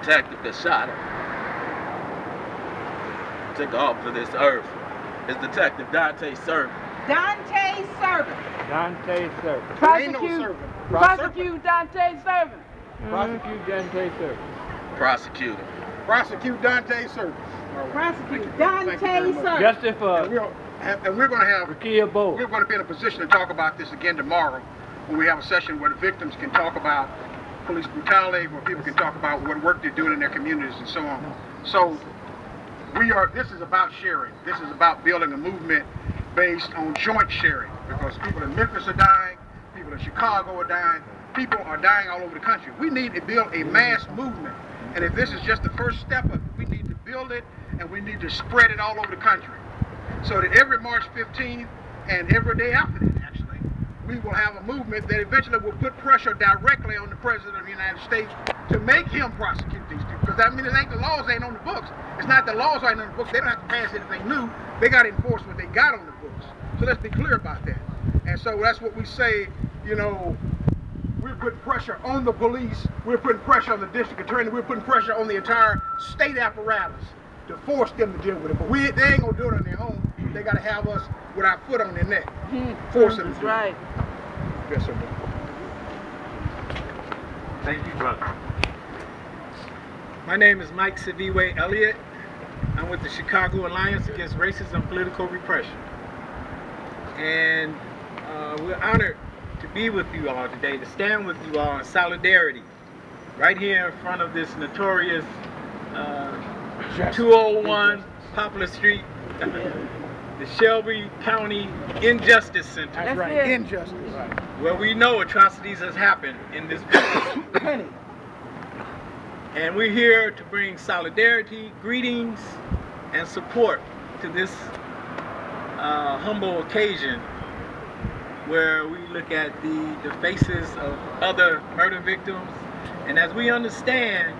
detective that shot him. Took off to this earth. It's Detective Dante Servant. Dante Servant. Dante Servant. Prosecute Dante Servant. Prosecute Dante Servant. Prosecute him. Prosecute Dante Servant. Prosecute Dante Servant. Justice for And we're going to have, Rakia Bowe. we're going to be in a position to talk about this again tomorrow when we have a session where the victims can talk about police brutality, where people can talk about what work they're doing in their communities and so on. So this is about sharing. This is about building a movement based on joint sharing, because people in Memphis are dying, people in Chicago are dying, people are dying all over the country. We need to build a mass movement. And if this is just the first step of it, we need to build it and we need to spread it all over the country. So that every March 15th and every day after that, actually, we will have a movement that eventually will put pressure directly on the President of the United States to make him prosecute these people. Because I mean, it ain't the laws ain't on the books. It's not the laws ain't on the books. They don't have to pass anything new. They got to enforce what they got on the books. So let's be clear about that. And so that's what we say, you know, we're putting pressure on the police, we're putting pressure on the district attorney, we're putting pressure on the entire state apparatus to force them to deal with it. But they ain't gonna do it on their own. They gotta have us with our foot on their neck. Force them to do it. Right. Yes, sir. Thank you, brother. My name is Mike Siviwe Elliott. I'm with the Chicago Alliance Against Racism and Political Repression. And we're honored to be with you all today, to stand with you all in solidarity, right here in front of this notorious 201 Poplar Street, the Shelby County Injustice Center. That's right, injustice. Right. Where we know atrocities has happened in this village. And we're here to bring solidarity, greetings, and support to this humble occasion where we look at the faces of other murder victims. And as we understand,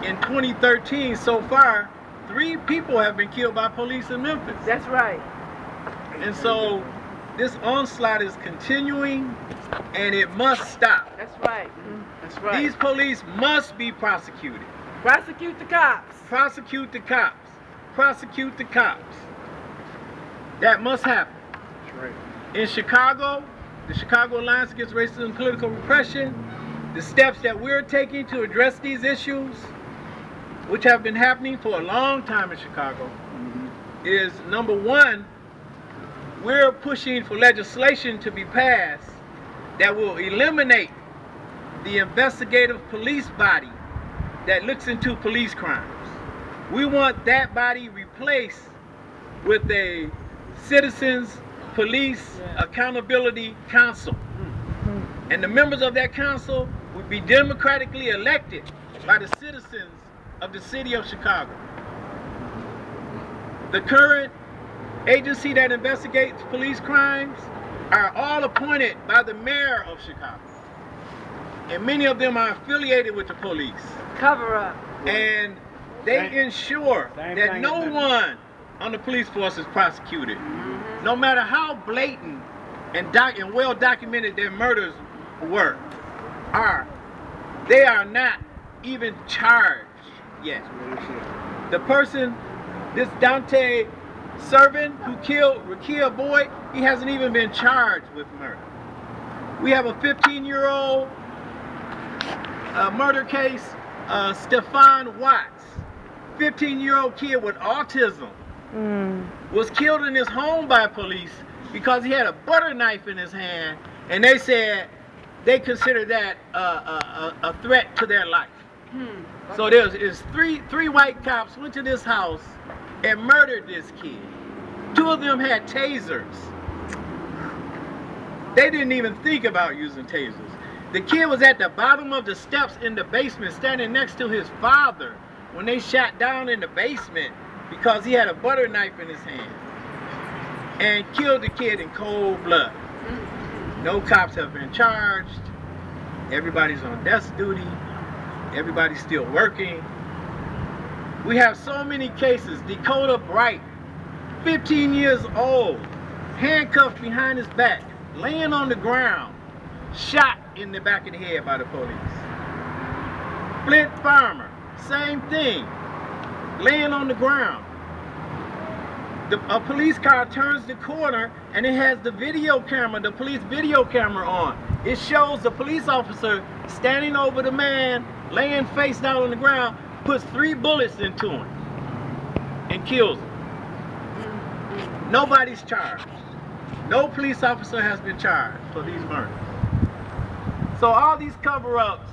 in 2013 so far, 3 people have been killed by police in Memphis. That's right. And so this onslaught is continuing and it must stop. That's right. That's right. These police must be prosecuted. Prosecute the cops. Prosecute the cops. Prosecute the cops. That must happen. That's right. In Chicago, the Chicago Alliance Against Racism and Political Repression, the steps that we're taking to address these issues, which have been happening for a long time in Chicago, is number 1, we're pushing for legislation to be passed that will eliminate the investigative police body that looks into police crimes. We want that body replaced with a Citizens Police Accountability Council. And the members of that council would be democratically elected by the citizens of the city of Chicago. The current agency that investigates police crimes are all appointed by the mayor of Chicago. And many of them are affiliated with the police. Cover up. And they ensure that no one on the police force is prosecuted. No matter how blatant and well documented their murders are, they are not even charged yet. The person, this Dante Servant who killed Rakia Bowe, he hasn't even been charged with murder. We have a 15-year-old murder case, Stephon Watts, 15-year-old kid with autism, was killed in his home by police because he had a butter knife in his hand, and they said they consider that a threat to their life. So there's three white cops went to this house and murdered this kid. 2 of them had tasers. They didn't even think about using tasers. The kid was at the bottom of the steps in the basement standing next to his father when they shot down in the basement because he had a butter knife in his hand and killed the kid in cold blood. No cops have been charged. Everybody's on desk duty. Everybody's still working. We have so many cases. Dakota Bright, 15 years old, handcuffed behind his back, laying on the ground, shot in the back of the head by the police. Flint Farmer, same thing, laying on the ground. A police car turns the corner and it has the video camera, the police video camera on. It shows the police officer standing over the man, laying face down on the ground, puts 3 bullets into him and kills him. Nobody's charged. No police officer has been charged for these murders. So all these cover-ups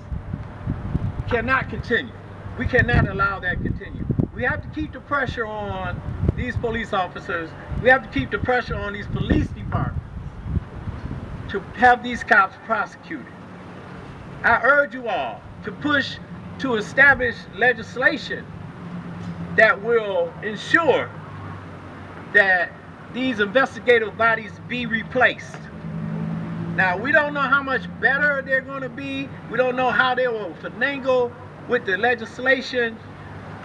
cannot continue. We cannot allow that to continue. We have to keep the pressure on these police officers. We have to keep the pressure on these police departments to have these cops prosecuted. I urge you all to push to establish legislation that will ensure that these investigative bodies be replaced. Now, we don't know how much better they're going to be. We don't know how they will finagle with the legislation,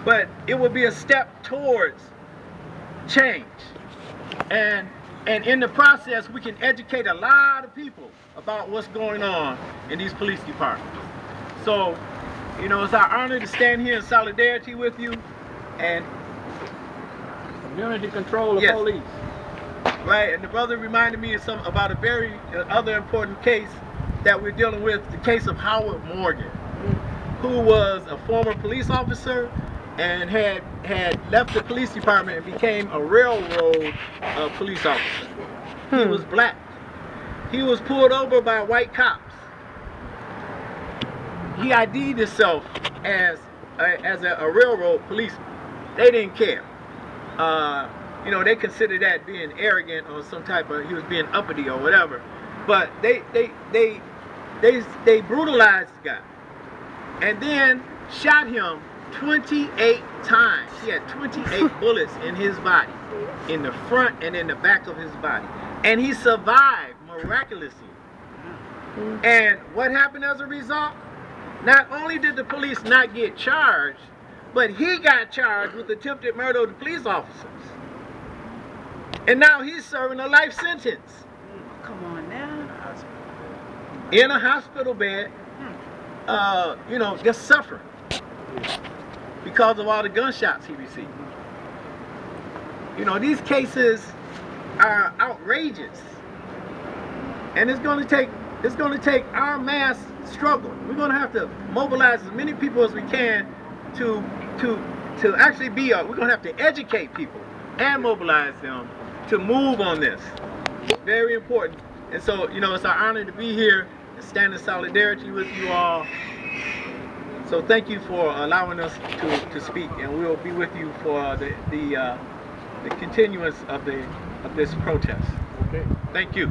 but it will be a step towards change. And in the process, we can educate a lot of people about what's going on in these police departments. So, you know, it's our honor to stand here in solidarity with you. And community control of yes. police. Right, and the brother reminded me of about a very other important case that we're dealing with, the case of Howard Morgan, who was a former police officer and had left the police department and became a railroad police officer. He was black. He was pulled over by white cops. He ID'd himself as a railroad policeman. They didn't care. You know, they considered that being arrogant or some type of, he was being uppity or whatever. But they brutalized the guy and then shot him 28 times. He had 28 bullets in his body, in the front and in the back of his body. And he survived miraculously. And what happened as a result? Not only did the police not get charged, but he got charged with attempted murder of the police officers. And now he's serving a life sentence. Come on now. In a hospital bed, you know, just suffering because of all the gunshots he received. You know, these cases are outrageous. And it's going to take our mass struggle. We're going to have to mobilize as many people as we can to actually be we're going to have to educate people and mobilize them to move on this. Very important. And so, you know, it's our honor to be here and stand in solidarity with you all. So thank you for allowing us to speak, and we'll be with you for the continuance of this protest. Okay. Thank you.